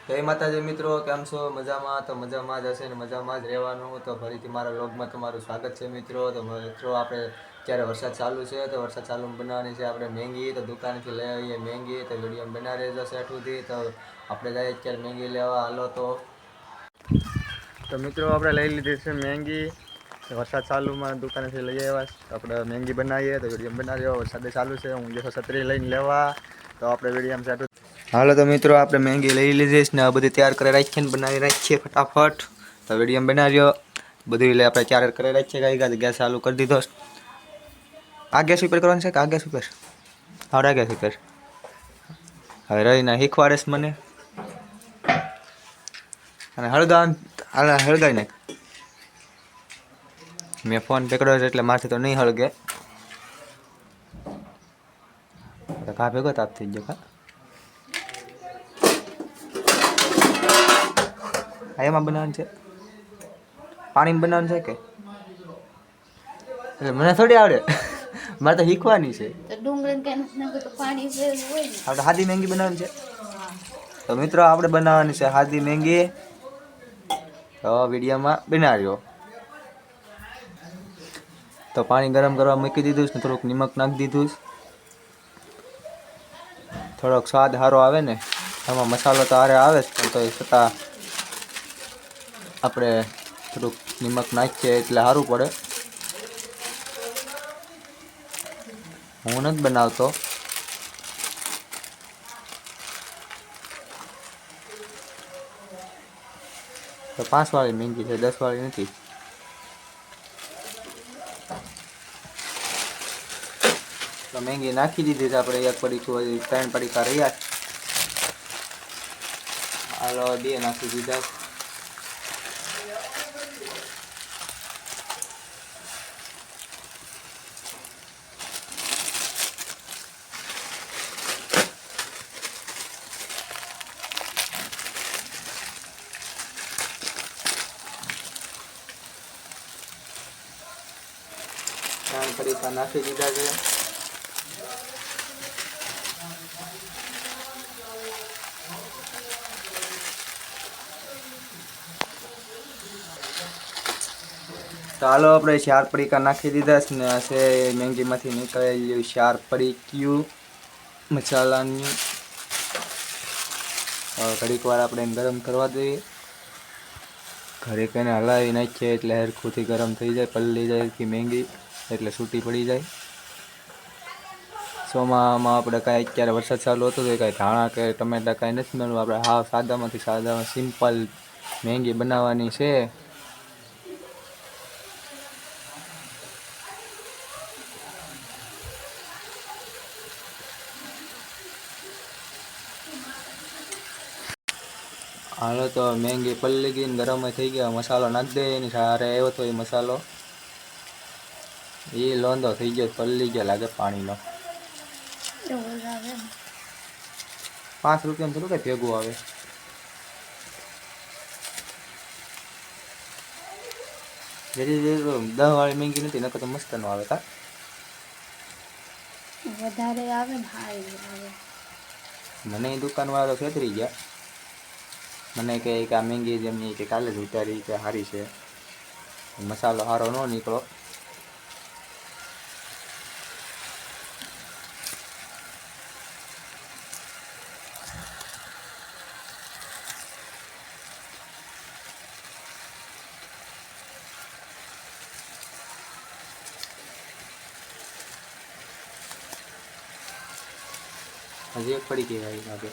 જય માતાજી મિત્રો, કેમ છો? મજામાં? તો મજામાં જ હશે ને મજામાં જ રહેવાનું. તો ફરીથી મારા વ્લોગમાં તમારું સ્વાગત છે મિત્રો. તો મિત્રો આપણે અત્યારે વરસાદ ચાલુ છે, તો વરસાદ ચાલુ બનાવવાની છે આપણે મેંગી. તો દુકાનેથી લઈ આવીએ મેંગી. તો વિડીયો બનાવી રહેજો સેઠુંથી. તો આપણે જઈએ અત્યારે મેંગી લેવા. હાલો તો મિત્રો આપણે લઈ લીધી છે મેંગી. વરસાદ ચાલુમાં દુકાનેથી લઈ આવ્યા. આપણે મેંગી બનાવીએ તો વિડીયો બનાવ્યો. વરસાદ ચાલુ છે, હું જશો છત્રી લઈને લેવા. તો આપણે વિડીયો સેઠું. હાલો તો મિત્રો આપણે મેંગી લઈ લીધીશ ને આ બધી તૈયાર કરી રાખીએ ને બનાવી રાખીએ ફટાફટ. તો વિડીયો બનાવ્યો બધું એટલે આપણે તૈયાર કરી રાખીએ. કાંઈ ગેસ ચાલુ કરી દીધો. આ ગેસ ઉપર કરવાનું છે કે આ ગેસ ઉપર? આવડા ગેસ ઉપર. હવે રહીને શીખવાડેશ મને અને હળગાવી નાખ. મેં ફોન પકડ્યો છે એટલે માથે તો નહીં હળગે. ઘા ભેગો તાપ થઈ ગયો. એમાં બનાવવાનું છે, પાણીમાં બનાવવાનું છે કે? એટલે મને થોડી આવડે, મારે તો શીખવાની છે. આપણે સાદી મેંગી બનાવવાની છે. તો મિત્રો આપણે બનાવવાની છે સાદી મેંગી. તો વિડીયોમાં બનાવ્યો. તો પાણી ગરમ કરવા મૂકી દીધું ને થોડુંક નિમક નાખી દીધું. થોડોક સ્વાદ સારો આવે ને આમાં. મસાલો તો હારે આવે જ પણ તો એ છતાં આપણે થોડુંક નિમક નાખીએ એટલે સારું પડે. હું નથી બનાવતો. તો 5 વાળી મેંગી છે, 10 વાળી નથી. તો મેંગી નાખી દીધી છે આપણે. એક પડીકું 3 પડીકા રહ્યા. હાલો 2 નાખી દીધા. પડીકા નાખી દીધા છે. તો હાલો આપણે 4 પડીકા નાખી દીધા છે ને આ છે મેંગીમાંથી નીકળેલું 4 પડીક્યું મસાલાની. ઘડીક વાર આપણે એને ગરમ કરવા દઈએ. ઘડીક એને હલાવી નાખીએ એટલે હરખુંથી ગરમ થઈ જાય, પલળી જાય કે મેંગી એટલે છૂટી પડી જાય. ચોમામાં આપણે કાંઈ અત્યારે વરસાદ ચાલુ હતો તો કાંઈ ધાણા કે ટમેટા કાંઈ નથી મળવું. આપણે હાવ સાદામાંથી સાદામાં સિમ્પલ મેંગી બનાવવાની છે. હાલો તો મેંગી પલળી ગઈ ને ગરમ થઈ ગયા. મસાલો નાખી દે. એની સારે આવ્યો તો એ મસાલો એ લોંદો થઈ ગયો, પલળી ગયા લાગે પાણીનો. 5 રૂપિયામાં થોડું કઈ ભેગું આવે. જેથી 10 વાળી મેંગી નથી, નકર તો મસ્ત નો આવે. કા વધારે આવે ને હારી આવે. મને દુકાન વાળા છેતરી ગયા. મને કહે કે આ મેંગી જેમની કે કાલે જ ઉતારી કે સારી છે, મસાલો સારો ન નીકળો. હજી એક પડી ગઈ લાગે.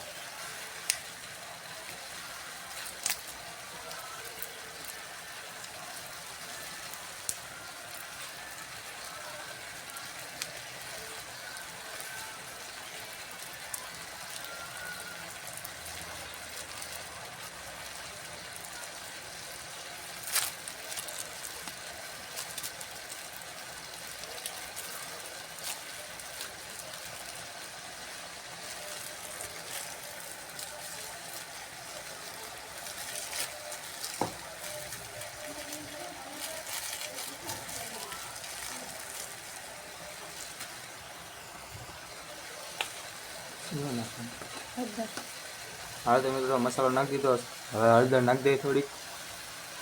હવે તો મિત્રો મસાલો નાખી દીધો. હવે હળદર નાખી દઈએ થોડીક,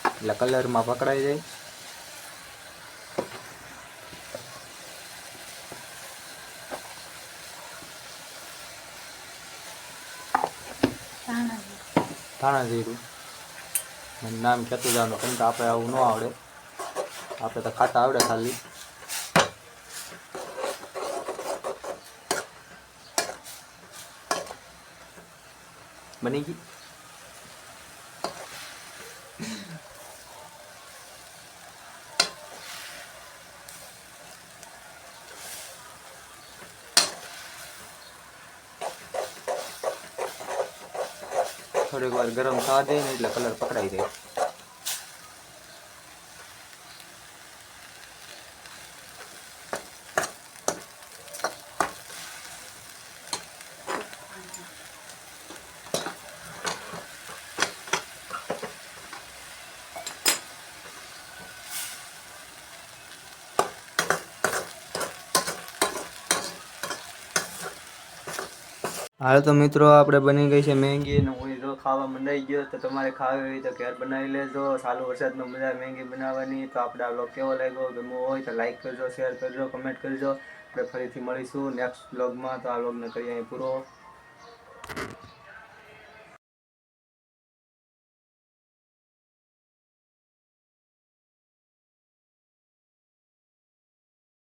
એટલે કલરમાં પકડાઈ જાય. ધાણા ધાણા જીરું મને નામ કહેતું જવાનું, કેમ કે આપણે આવું ન આવડે, આપણે તો ખાતા આવડે ખાલી. બની ગઈ. થોડીક વાર ગરમ થવા દઈએ ને એટલે કલર પકડાઈ જાય. હાલ તો મિત્રો આપણે બની ગઈ છે મેંગી, અને હું જો ખાવા મંડાઈ ગયો. તો તમારે ખાવી હોય તો ઘેર બનાવી લેજો. સાલું વરસાદમાં મજા મેંગી બનાવવાની. તો આપણે આ વ્લોગ કેવો લાગ્યો, ગમો હોય તો લાઈક કરજો, શેર કરજો, કમેન્ટ કરજો. આપણે ફરીથી મળીશું નેક્સ્ટ વ્લોગમાં. તો આ વ્લોગને કરીએ અહીં પૂરો.